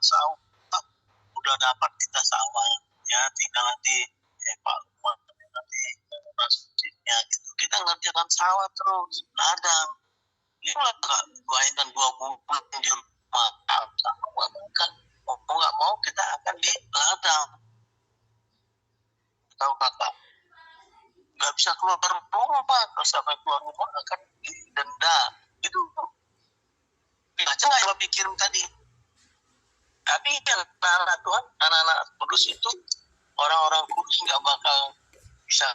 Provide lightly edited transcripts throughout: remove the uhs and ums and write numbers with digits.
sawah, udah dapat kita sawah, ya tinggal nanti Pak Umar nanti masjidnya gitu. Kita ngerjakan sawah terus, ladang. Itu lah gua ingat 2 bulan di rumah sawah kan. Mau nggak mau kita akan di ladang. Tahu kakak? Nggak bisa keluar rumah, kalau sampai keluar rumah akan didenda. Itu baca yang pikir tadi. Tapi anak-anak Tuhan, anak-anak kudus itu, orang-orang kudus nggak bakal bisa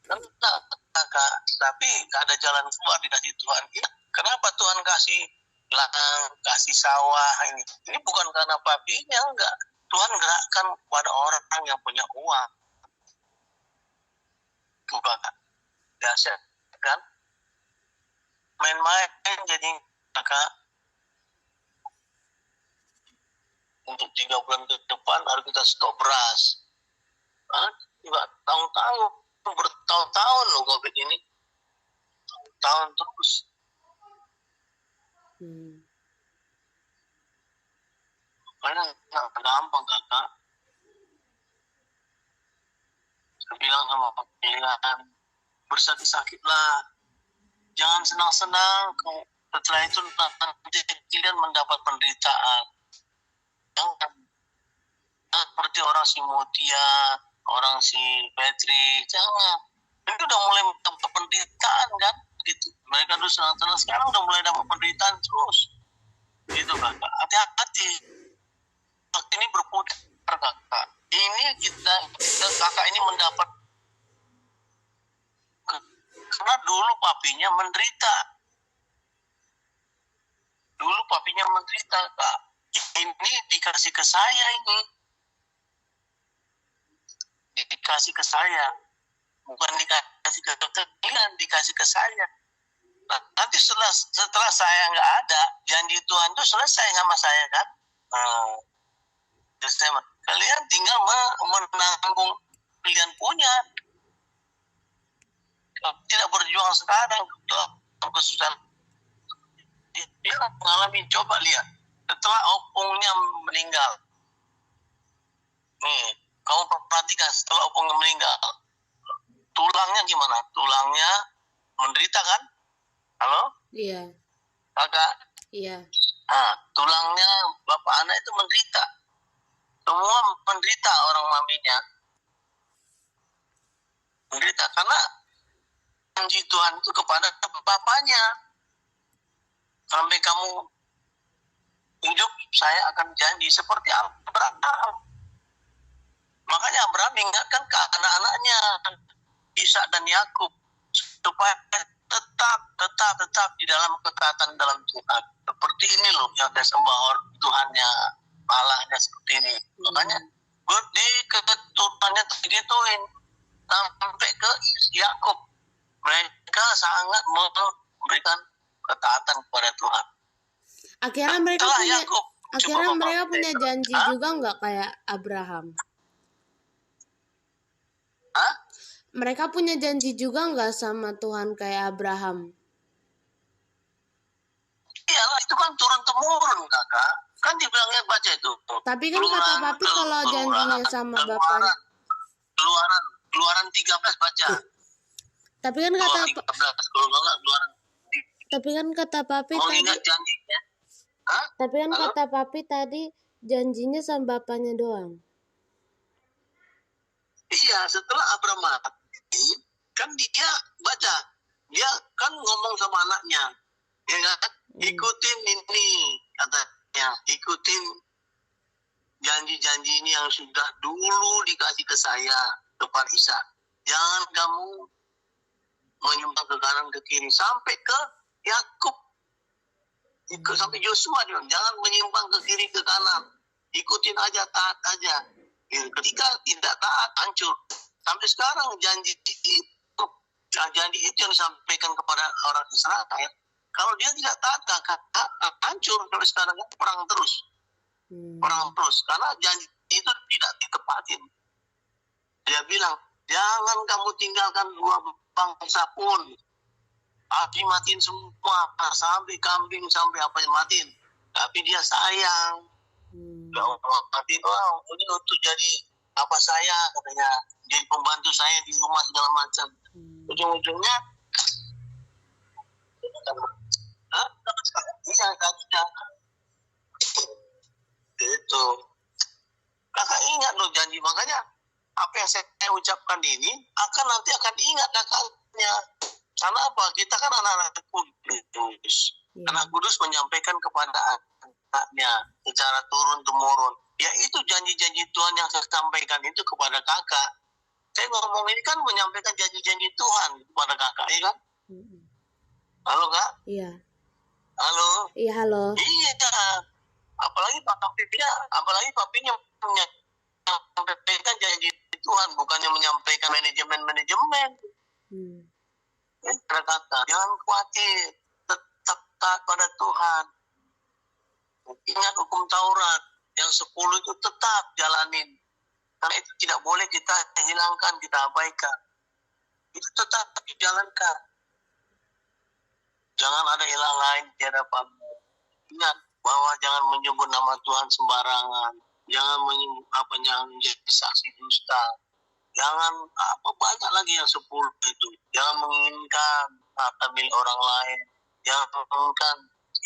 kena kakak. Tapi ada jalan keluar di kasih Tuhan. Ya, kenapa Tuhan kasih ladang, kasih sawah ini? Ini bukan karena papinya, enggak. Tuhan gerakkan pada orang yang punya uang. Tuh kakak, dahsyat kan? Main-main jadi kakak. Untuk 3 bulan ke depan harus kita stok beras. Nggak tahun-tahun, bertahun-tahun loh COVID ini. Tahun terus. Karena nggak gampang kakak. Saya bilang sama pilihan, bersakit-sakitlah. Jangan senang-senang. Setelah itu nanti kalian mendapat penderitaan. Jangan seperti orang si Mutia, orang si Petri, jangan. Ini udah mulai dapat penderitaan kan, gitu. Mereka dulu senang-senang, sekarang udah mulai dapat penderitaan terus. Gitu kakak, hati-hati. Waktu ini berputar kakak. Ini kita kakak ini mendapat, karena dulu papinya menderita. Dulu papinya menderita kak. Ini dikasih ke saya ini. Dikasih ke saya. Bukan dikasih ke kalian, dikasih ke saya. Nah, nanti setelah saya nggak ada, janji Tuhan itu selesai sama saya kan. Kalian tinggal menanggung kalian punya. Tidak berjuang sekarang. Kesusahan. Dia mengalami, coba lihat. Setelah opungnya meninggal, nih, kamu perhatikan setelah opungnya meninggal, tulangnya gimana? Tulangnya menderita kan? Halo? Iya. Kakak? Iya. Tulangnya bapak anak itu menderita. Semua menderita orang maminya. Menderita karena janji Tuhan itu kepada bapaknya. Sampai kamu hidup, saya akan janji seperti Abraham. Makanya Abraham ingatkan ke anak-anaknya, Ishak dan Yakub, supaya tetap di dalam ketaatan dalam Tuhan. Seperti ini loh yang saya sembah Tuhannya, Allahnya seperti ini. Makanya di keturunannya digituin sampai ke Yakub. Mereka sangat memberikan ketaatan kepada Tuhan. Akhirnya mereka punya janji juga nggak kayak Abraham? Mereka punya janji juga nggak sama Tuhan kayak Abraham? Iyalah, itu kan turun-temurun kakak. Kan dibilangnya baca itu. Tapi kan kata papi kalau janjinya sama bapaknya. Keluaran 13 baca. Tapi kan kata papi tadi. Tapi kan kata papi tadi janjinya sama bapaknya doang. Iya, setelah Abraham mati, kan dia baca, dia kan ngomong sama anaknya, ya kan? Ikutin ini, katanya, ikutin janji-janji ini yang sudah dulu dikasih ke saya, kepada Ishak. Jangan kamu menyimpang ke kanan ke kiri sampai ke Yakub, sampai Yosua juga. Jangan menyimpang ke kiri ke kanan, ikutin aja, taat aja. Ketika tidak taat, hancur. Sampai sekarang janji itu yang disampaikan kepada orang Israel. Kalau dia tidak taat, hancur. Sampai sekarang perang terus. Perang terus. Karena janji itu tidak ditepatin. Dia bilang, jangan kamu tinggalkan 2 bangsa pun. Api matiin semua. Sampai kambing, sampai apa yang matiin. Tapi dia sayang. Nanti ini untuk jadi apa saya katanya, jadi pembantu saya di rumah segala macam. Ujung-ujungnya iya kakak itu. Kakak ingat loh janji, makanya apa yang saya ucapkan ini nanti akan diingat kakaknya. Karena apa? Kita kan anak-anak kudus. Anak kudus menyampaikan kepada anaknya secara turun-temurun. Ya itu janji-janji Tuhan yang saya sampaikan itu kepada kakak. Saya ngomong ini kan menyampaikan janji-janji Tuhan kepada kakak, ya kan? Halo kak? Iya. Halo? Iya halo. Iya. Apalagi papinya menyampaikan janji Tuhan, bukannya menyampaikan manajemen. Kakak, jangan khawatir, tetap taat pada Tuhan. Ingat hukum Taurat yang 10 itu tetap jalanin. Karena itu tidak boleh kita hilangkan, kita abaikan. Itu tetap dijalankan. Jangan ada ilah lain di hadapanmu. Ingat bahwa jangan menyebut nama Tuhan sembarangan. Jangan menjadi saksi dusta. Jangan banyak lagi yang 10 itu. Jangan menginginkan harta milik orang lain. Jangan menginginkan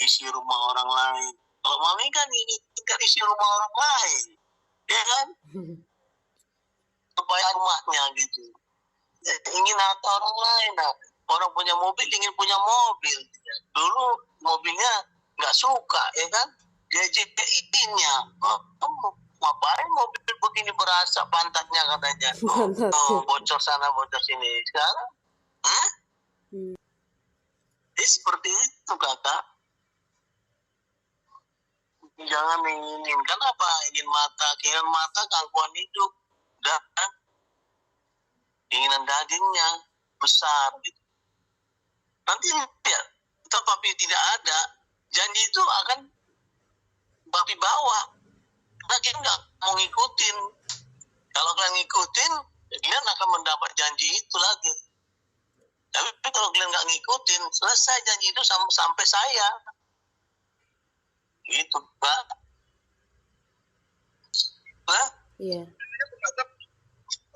isi rumah orang lain. Kalau mami kan inginkan isi rumah orang lain, ya kan? Supaya rumahnya gitu. Ingin harta orang lain. Nah, orang punya mobil ingin punya mobil. Dulu mobilnya nggak suka, ya kan? Dia JPI-nya. Ngapain mobil begini berasa pantatnya katanya. Bocor sana bocor sini. Sekarang seperti itu kakak. Jangan ingin. Kenapa ingin mata? Keinginan mata gangguan hidup. Dan keinginan dagingnya besar gitu. Nanti ya tapi tidak ada janji itu akan babi bawa. Nah, kita nggak mau ngikutin. Kalau kalian ngikutin, kalian akan mendapat janji itu lagi. Tapi kalau kalian nggak ngikutin, selesai janji itu sampai saya. Gitu, Pak. Nah? Iya.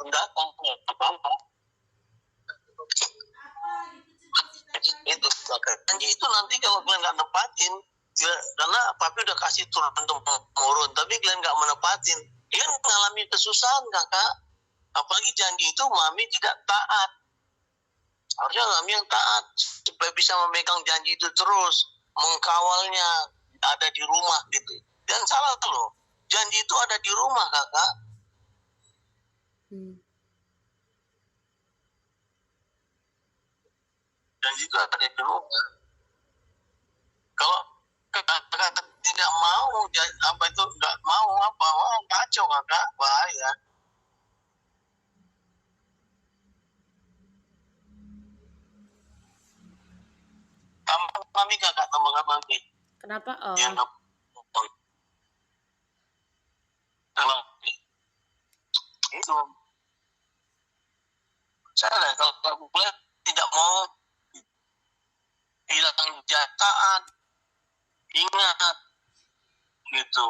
Datang, apa-apa. Itu, janji itu nanti kalau kalian nggak nepatin, karena papi udah kasih turun, tapi kalian nggak menepatin, kalian mengalami kesusahan kakak. Apalagi janji itu mami tidak taat. Harusnya mami yang taat supaya bisa memegang janji itu terus, mengkawalnya ada di rumah gitu. Dan salah loh, janji itu ada di rumah kakak. Janji itu ada di rumah. Kalau kakak tidak mau, nggak mau kacau kakak, bahaya. Tambah kami kakak, tambah kami. Kenapa om? Ya, itu saya kalau boleh tidak mau hilang jataan, ingat gitu.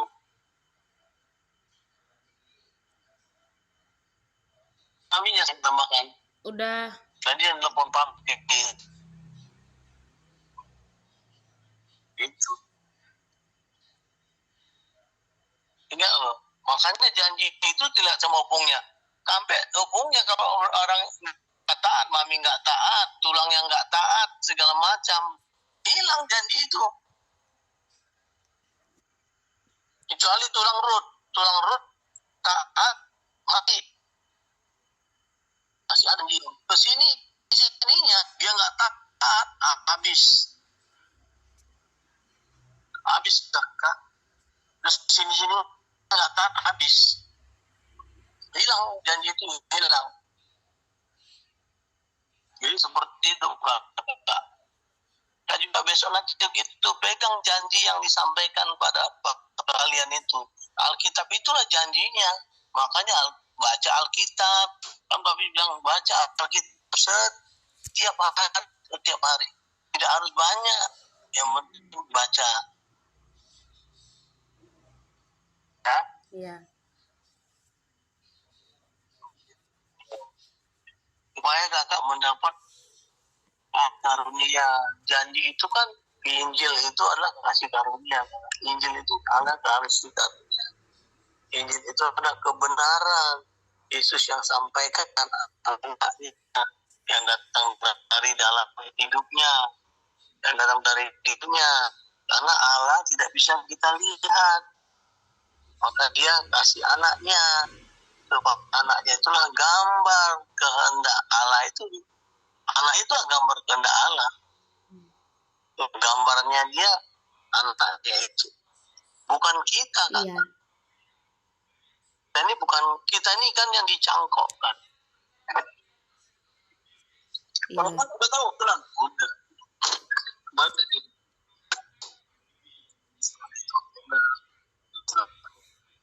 Kami yang tambahkan. Udah. Tadi yang telepon papi. Itu. Ingat loh. Makanya janji itu tidak sama hubungnya. Sampai hubungnya kalau orang nggak taat, mami nggak taat, tulangnya nggak taat, segala macam, hilang janji itu. Kecuali tulang rut taat mati. Masih ada di sininya dia nggak taat, habis kakak. Terus sini nggak taat, habis. Hilang janji itu, hilang. Jadi seperti itu kakak. Dan juga besok nanti begitu pegang janji yang disampaikan pada kalian itu. Alkitab itulah janjinya. Makanya baca Alkitab. Kan Bapak bilang baca Alkitab setiap hari. Tidak harus banyak. Yang penting baca. Iya. Supaya kakak mendapat karunia. Janji itu kan di Injil itu adalah kasih karunia. Injil itu ada kasih karunia. Injil itu ada kebenaran. Yesus yang sampaikan anaknya yang datang dari dalam hidupnya, yang datang dari hidupnya. Karena Allah tidak bisa kita lihat, maka dia kasih anaknya. Sebab anaknya itulah gambar kehendak Allah itu. Anak itu gambar kehendak Allah. Gambarnya dia, anaknya itu. Bukan kita kan. Iya. Dan ini bukan kita, ini kan yang dicangkokkan. Iya. Kalau udah tahu, tenang. Udah. Bagus ini.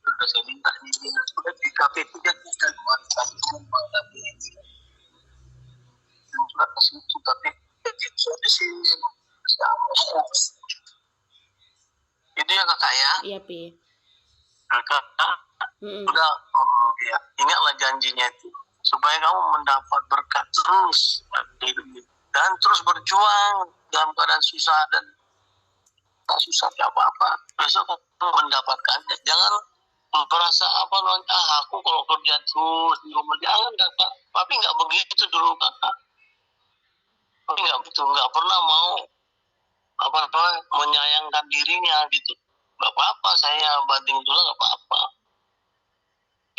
Sudah saya minta ini. Sudah di kafe 3 kita buat satu tapi sudah ke situ tapi di sini. Itu ya kakak ya. Iya, Pi. Kakak udah ya, ingatlah janjinya itu supaya kamu mendapat berkat terus dan terus berjuang dalam keadaan susah dan tak susah apa-apa. Besok kamu mendapatkannya. Jangan merasa aku kalau kerja terus di rumah, jangan kakak. Tapi nggak begitu dulu kakak. Tapi nggak pernah mau menyayangkan dirinya gitu. Nggak apa-apa, saya banting tulang nggak apa-apa.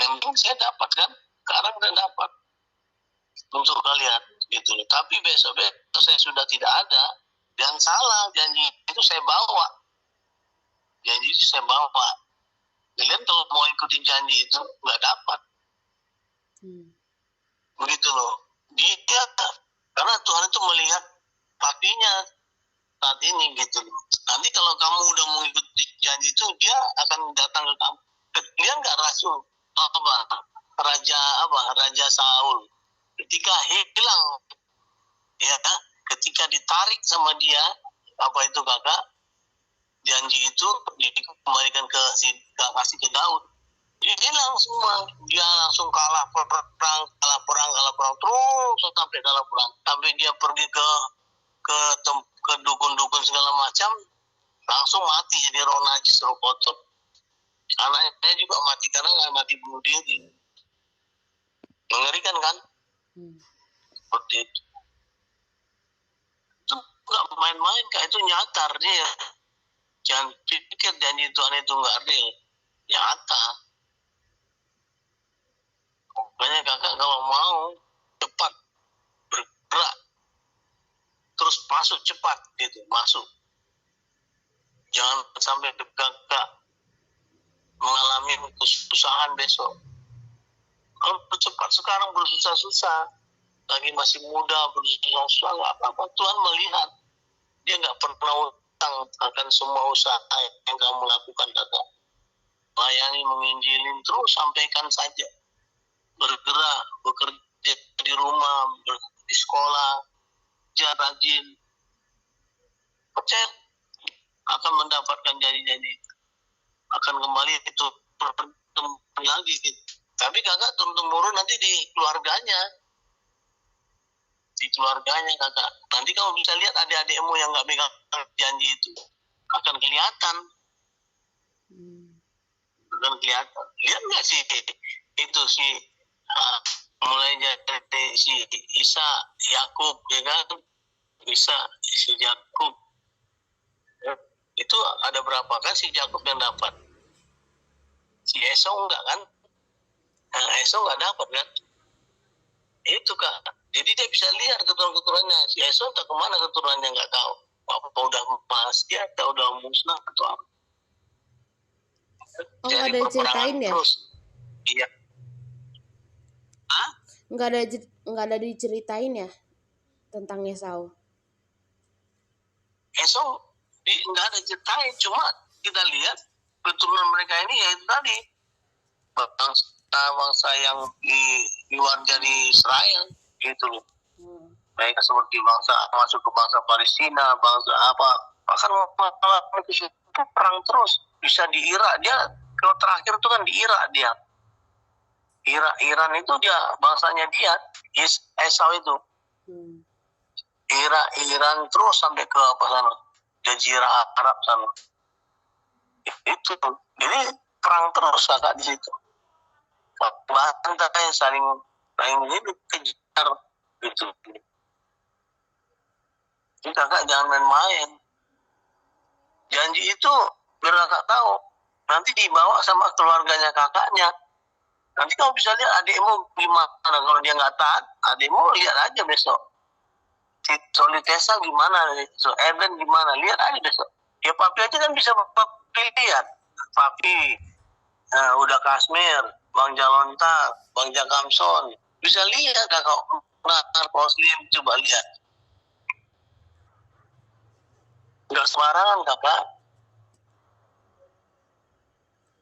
Yang penting saya dapat kan, sekarang saya dapat untuk kalian gitu. Tapi besok saya sudah tidak ada, dan salah janji itu saya bawa. Janji itu saya bawa. Kalian kalau mau ikutin janji itu nggak dapat. Begitu loh. Dia karena Tuhan itu melihat papinya saat ini gitu loh. Nanti kalau kamu udah mau ikuti janji itu, dia akan datang ke kamu. Dia nggak rasul Raja Saul ketika hilang ya, ketika ditarik sama dia itu kakak, janji itu dikembalikan kasih ke Daud, dia hilang semua. Dia langsung kalah perang terus sampai kalah perang, sampai dia pergi ke dukun-dukun segala macam, langsung mati jadi roh najis, roh kotor. Anaknya juga mati karena nggak mati bunuh diri. Mengerikan kan? Seperti itu. Itu nggak main-main, Kak. Itu nyata dia. Jangan pikir janji Tuhan itu nggak real. Nyata. Makanya kakak kalau mau cepat bergerak, terus masuk cepat gitu, masuk. Jangan sampai kakak mengalami kesusahan besok. Kalau cepat sekarang bersusah-susah, lagi masih muda bersusah-susah, nggak apa-apa. Tuhan melihat, dia nggak pernah utang akan semua usaha yang kamu lakukan, kakak. Layani, menginjilin, terus sampaikan saja. Bergerak, bekerja di rumah, di sekolah, rajin. Percaya akan mendapatkan janji-janji. Akan kembali itu bertemu lagi gitu. Tapi kakak turun-temurun nanti di keluarganya. Di keluarganya kakak. Nanti kamu bisa lihat adik-adikmu yang nggak megang janji itu. Akan kelihatan. Akan kelihatan. Lihat nggak sih itu mulai jadi si Isa, Yakub, ya kan? Isa, si Yakub. Itu ada berapa kan si Yakub yang dapat? Si Esau enggak kan? Nah, Esau enggak dapat kan? Itu kak. Jadi dia bisa lihat keturunan-keturunannya. Si Esau entah kemana keturunannya nggak tahu. Apa udah pasti atau udah musnah atau apa? Oh, nggak ada diceritain ya? Terus. Iya. Hah? Nggak ada diceritain ya tentang Esau? Esau nggak ada ceritain, cuma kita lihat keturunan mereka ini ya itu tadi bangsa yang di luar dari Israel gitu loh. Mereka seperti bangsa masuk ke bangsa Palestina, bangsa apa, bahkan perang terus bisa di Irak. Dia Kalau terakhir itu kan di Irak dia. Iran itu dia bangsanya dia, Esau itu. Iran terus sampai ke apa sana, Jazirah Arab sana. Itu. Jadi perang terus kakak di situ. Bahkan katanya saling hidup kejar gitu. Jadi kakak jangan main-main. Janji itu biar kakak tahu. Nanti dibawa sama keluarganya kakaknya. Nanti kamu bisa lihat adikmu gimana. Kalau dia nggak taat, adikmu lihat aja besok. Si Solitesa gimana, so Eben gimana, lihat aja besok. Ya papi aja kan bisa papi lihat. Papi, udah Kasmir, Bang Jalonta, Bang Jakamson. Bisa lihat kakak. Nah, Poslim coba lihat. Nggak sembarangan kakak.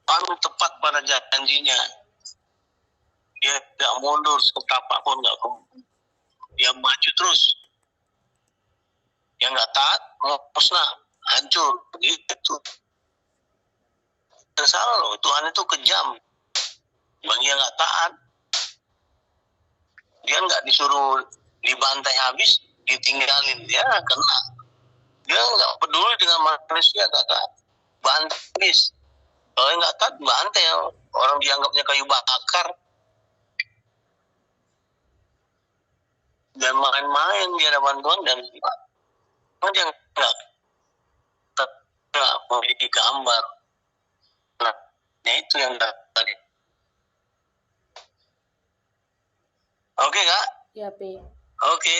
Anu tepat pada janjinya. Dia nggak mundur setapak pun nggak mundur. Dia maju terus. Yang nggak taat, musnah, hancur, begitu. Salah loh, Tuhan itu kejam. Bagi yang nggak taat, dia nggak disuruh dibantai habis, ditinggalin, dia kena. Dia nggak peduli dengan manusia kakak, bantai. Kalau nggak taat, bantai. Orang dianggapnya kayu bakar. Dan main-main di hadapan Tuhan dan dia nggak memiliki gambar. Nah, itu yang tadi. Oke kak? Iya Pi. Oke.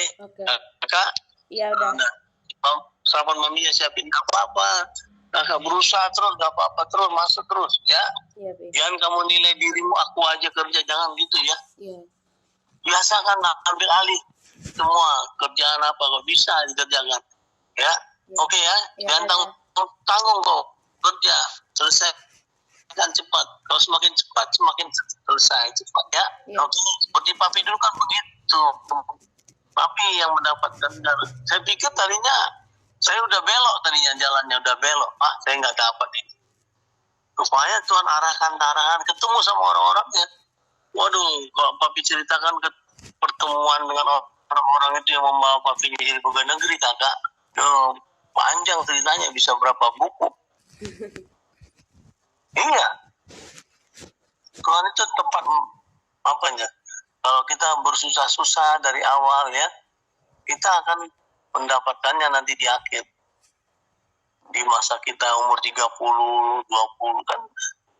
Kak? Iya udah. Sarapan maminya siapin nggak apa-apa. Kakak berusaha terus, nggak apa-apa terus, masuk terus ya. Iya Pi. Jangan kamu nilai dirimu aku aja kerja, jangan gitu ya. Iya. Biasakan ambil alih semua kerjaan apa kok bisa dikerjakan ya. Oke ya. Jangan tanggung kok kerja selesai kan cepat. Kalau semakin cepat semakin selesai cepat ya. Oke. Seperti papi dulu kan begitu. Papi yang mendapatkan darah. Saya pikir tadinya saya udah belok, tadinya jalannya udah belok. Saya nggak dapat ini. Rupanya Tuhan arahkan ketemu sama orang-orangnya. Waduh, kalau papi ceritakan ke pertemuan dengan orang-orang itu yang membawa papinya jadi pegawai negeri kakak. Panjang ceritanya, bisa berapa buku. Iya. Tuhan itu tepat apanya. Kalau kita bersusah-susah dari awal ya, kita akan mendapatkannya nanti di akhir. Di masa kita umur 30, 20 kan.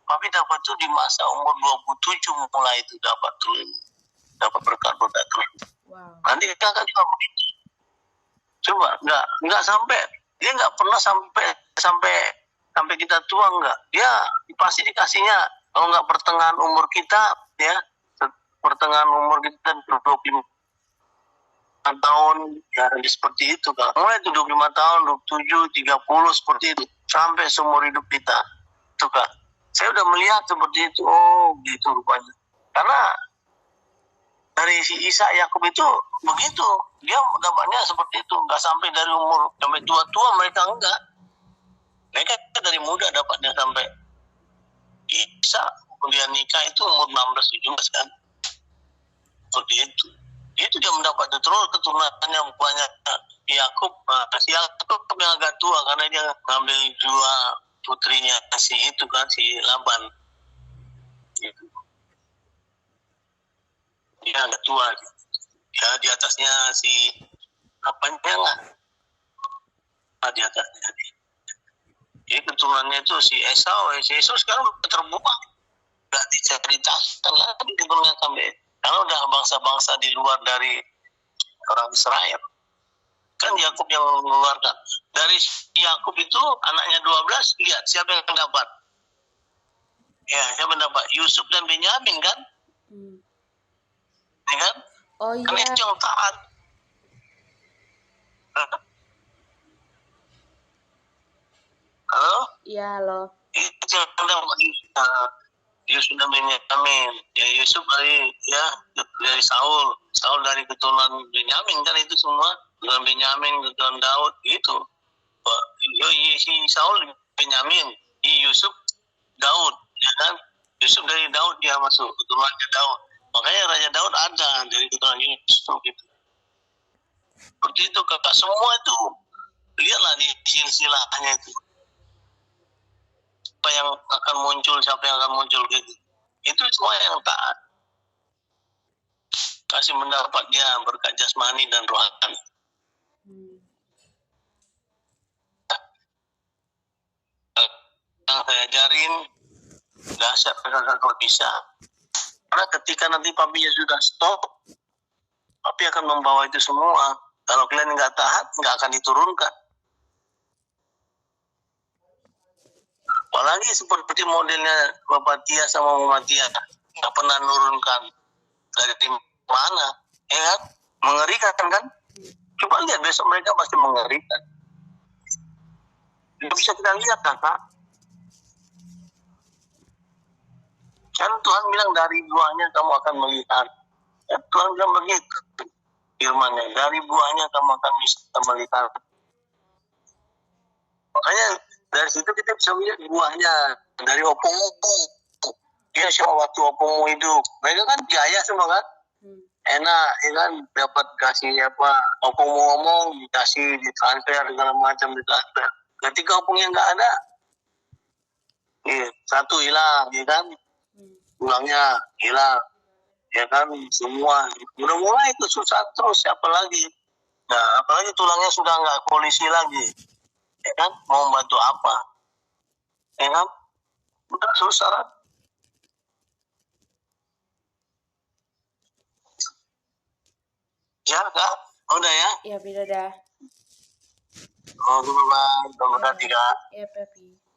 Tapi dapat tuh di masa umur 27 mulai itu dapat berkat-berkat terus. Wow. Nanti kakak juga begitu. Coba nggak sampai, dia nggak pernah sampai kita tua nggak. Dia pasti dikasihnya kalau nggak pertengahan umur kita ya, pertengahan umur kita 25 tahun ya seperti itu kan. Mulai itu 25 tahun, 27, 30 seperti itu sampai seumur hidup kita. Itu kan. Saya udah melihat seperti itu. Oh, gitu rupanya. Karena dari si Isa Yakub itu begitu. Dia dapatnya seperti itu. Nggak sampai dari umur sampai tua-tua, mereka enggak. Mereka dari muda dapatnya sampai Isa. Kemudian nikah itu umur 16-17 kan. Seperti itu. Itu dia mendapat terus keturunannya banyak. Yakub, si Yakub yang agak tua karena dia ngambil dua putrinya si itu kan, si Laban. Gitu. Dia agak tua. Ya di atasnya si apanya lah. Di atasnya. Jadi keturunannya itu si Esau. Si Esau sekarang terbuka. Gak diceritakan lagi di dunia sampai. Karena udah bangsa-bangsa di luar dari orang Israel. Kan Yakub yang mengeluarkan. Dari Yakub itu anaknya 12, lihat siapa yang mendapat. Ya, siapa mendapat? Yusuf dan Benyamin kan? Ya kan? Oh iya. Karena itu yang taat. Halo? Iya, halo. Itu yang mendapat. Yusuf dan Benyamin. Ya Yusuf dari Saul dari keturunan Benyamin kan itu semua. Keturunan Benyamin, keturunan Daud gitu. Si Saul Benyamin, Yusuf Daud. Ya. dia masuk keturunan Raja Daud. Makanya Raja Daud ada dari keturunan Yusuf gitu. Seperti itu kakak, semua itu lihatlah di silsilahnya itu. Apa yang akan muncul, siapa yang akan muncul gitu. Itu semua yang taat. Kasih mendapat dia berkat jasmani dan rohani. Yang saya ajarin dahsyat kakak kalau bisa. Karena ketika nanti papinya sudah stop, papi akan membawa itu semua. Kalau kalian nggak taat, nggak akan diturunkan. Apalagi seperti modelnya Bapak Tia sama Mama Tia, nggak pernah nurunkan dari mana, ya kan? Mengerikan kan? Coba lihat besok mereka pasti mengerikan. Itu bisa kita lihat kakak. Kan Tuhan bilang dari buahnya kamu akan melihat. Ya, Tuhan bilang begitu. Firman-Nya, dari buahnya kamu akan bisa melihat. Makanya dari situ kita bisa melihat buahnya. Dari opung-opung. Dia siapa waktu opung hidup. Mereka kan jaya semua kan. Enak, ya kan. Dapat kasih apa. Opung ngomong, dikasih, ditransfer, segala macam ditransfer. Ketika opungnya nggak ada, satu hilang, ya kan. Tulangnya hilang, ya kan, semua. Udah mulai itu susah terus, siapa lagi? Nah, apalagi tulangnya sudah nggak polisi lagi, ya kan? Mau bantu apa? Ya kan? Udah susah kan? Ya, Kak? Udah ya? Ya, udah. Oh, bye-bye. Selamat datang, Kak. Ya, Papi.